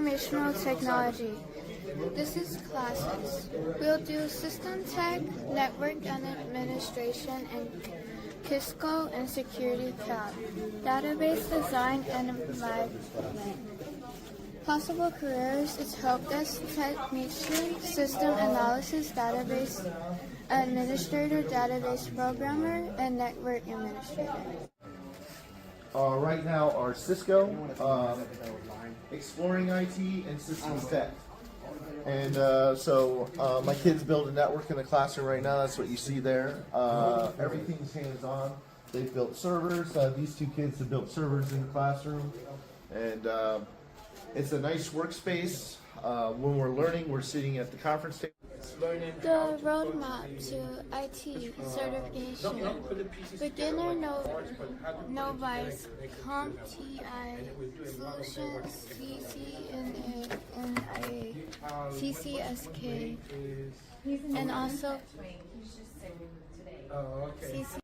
Informational Technology. This is classes. We'll do System Tech, Network and Administration, and Cisco and Security Cloud, Database Design and Management. Possible careers is Help Desk Technician, System Analysis, Database Administrator, Database Programmer, and Network Administrator. Right now are Cisco, Exploring IT, and Systems Tech. And so my kids build a network in the classroom right now. That's what you see there. Everything's hands-on. They've built servers. These two kids have built servers in the classroom. And it's a nice workspace. When we're learning, we're sitting at the conference table. The roadmap to IT certification. Beginner Novice CompTIA Solutions CCNA CCSK and also CC